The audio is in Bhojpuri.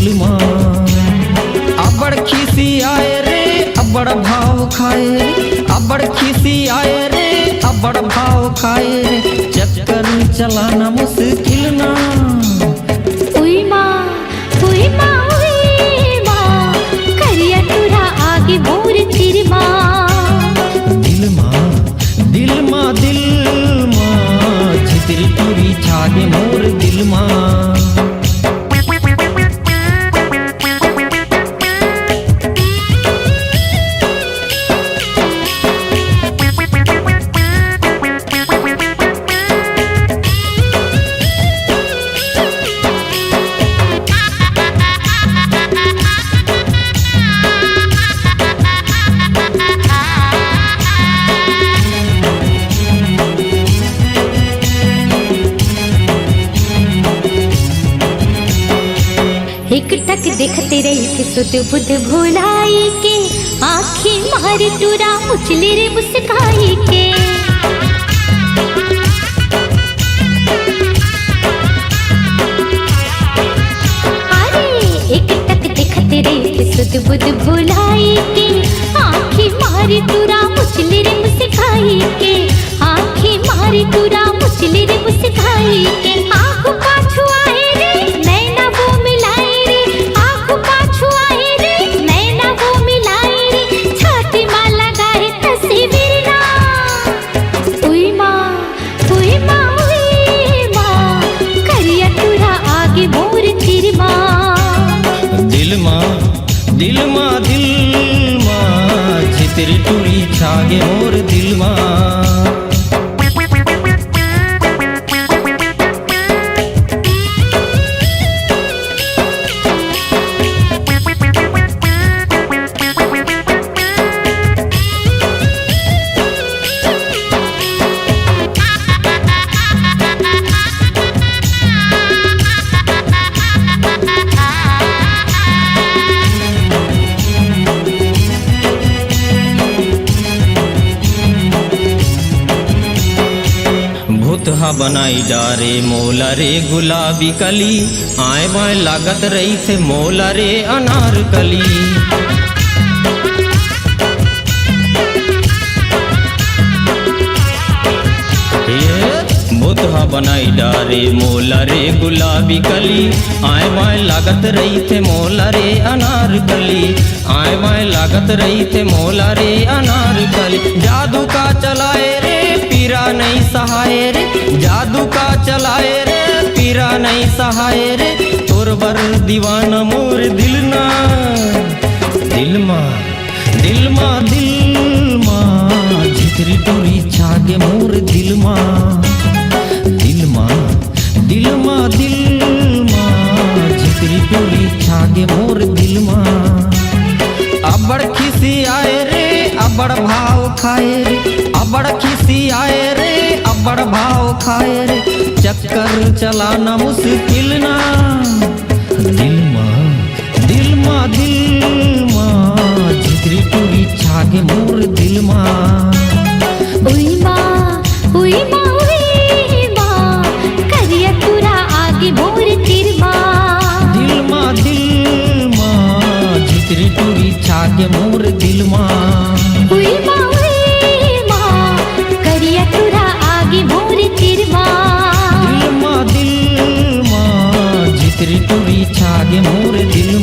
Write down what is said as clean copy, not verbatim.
दिल माँ। अबड़ खिसी आए रे अबड़ भाव खाए रे, अबड़ खिसी आए रे अबड़ भाव खाए रे, चक्कर चलाना मुश्किल ना। उई माँ उई माँ उई माँ, करिया तुरा आगे मोर तिर माँ। दिल माँ दिल माँ दिल माँ, छितरी टूरी छागे मोर दिल माँ। एक टक देखते रही थे सुध बुध भुलाई के, आँखें मारे तुरा उछले रे मुस्काई के। अरे एक टक देखते रही थे सुध बुध भुलाई के, आँखें मारे तुरा उछले रे मुस्काई के, आँखें मारे तुरा उछले रे मुस्काई के। आँखों पाछू आए रे नैना वो मिलाए रे, आँखों पाछू आए रे नैना वो मिलाए रे, छाती माँ लगाए तस्वीर ना। उई माँ उई माँ उई माँ, करिया तुरा आगे मोर तिर माँ। दिल माँ दिल माँ दिल माँ, छितरी टूरी छागे मोर दिल माँ। भूतहा बनाई डारे मोला रे गुलाबी कली, आए बाएं लागत रही थे मोला रे अनार कली। भूतहा बनाई डारे मोला रे गुलाबी कली, आए बाएं लागत रही थे मोला रे अनार कली, आए बाएं लागत रही थे मोला रे अनार कली। जादू का चलाए रे पीरा नहीं सहाय रे, जादू का चलाए रे पीरा नहीं सहाय रे, तोर बर दीवाना मोर दिल ना। दिल माँ दिल माँ दिल माँ, झिकरी टूरी छागे मोर दिल माँ। दिल माँ दिल माँ दिल माँ, झिकरी टूरी छागे मोर दिल माँ। अबड़ खिसी आए रे अबड़ भाव खाए रे, अबड़ खिसी आए रे अबड़ भाव खाए रे, चक्कर चलाना मुश्किल ना। दिल माँ दिल माँ दिल माँ, झिकरी टूरी छागे मोर दिल माँ। उई माँ उई माँ उई माँ, करिया तुरा आगे मोर तिर माँ। दिल माँ झिकरी टूरी छागे मोर दिल माँ। उई माँ करिया तुरा आगे मोर तिर माँ। दिल माँ झिकरी टूरी छागे मोर दिल